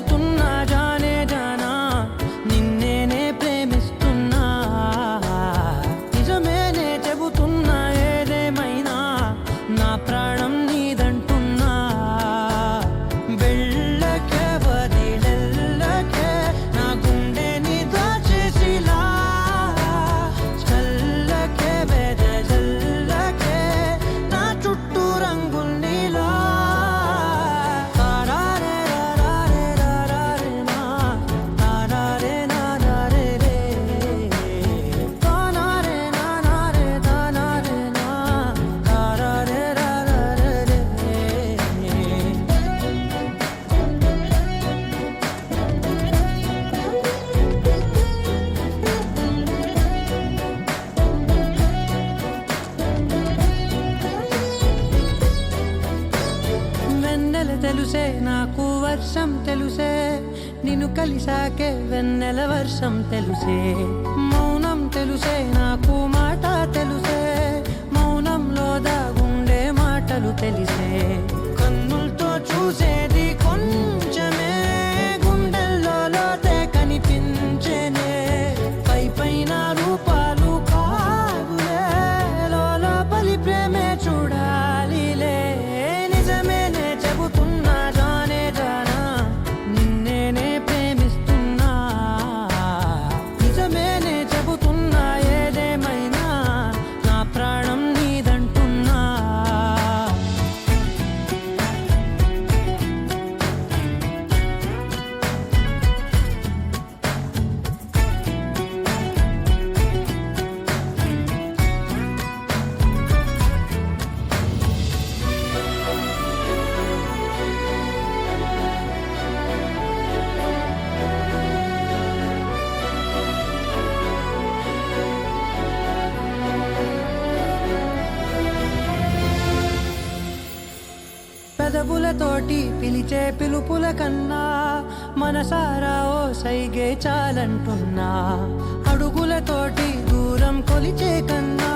చెబుతున్నా జానే జానా నిన్నేనే ప్రేమిస్తున్నా నిజమేనే చెబుతున్నా ఏదేమైనా నా ప్రాణం నీదంటున్నా వెళ్ళకే వదిలెళ్ళకే నా గుండెని దాచేసిలా చల్లకే వెదజల్లకే నా చుట్టూ రంగుల్నిలా వెన్నెల తెలుసే నాకు వర్షం తెలుసే నిన్ను కలిసాకే వెన్నెల వర్షం తెలుసే మౌనం తెలుసే నాకు మాట తెలుసే మౌనంలో దాగుండే మాటలు తెలిసే కన్నులతో చూసేది కొంచెమే గుండెల్లో లోతే కనిపించేనే పై పైన రూపాలు కాదులే లోపలి ప్రేమే చూడాలిలే నిజమేనే చెబుతున్నా జానే జానా నిన్నేనే ప్రేమిస్తున్నా నిజమేనే చెబుతున్నా ఏదేమైనా నా ప్రాణం నీదంటున్నా పెదవులతోటి పిలిచే పిలుపుల కన్నా మనసారా ఓ సైగే చాలంటున్నా అడుగులతోటి దూరం కొలిచే కన్నా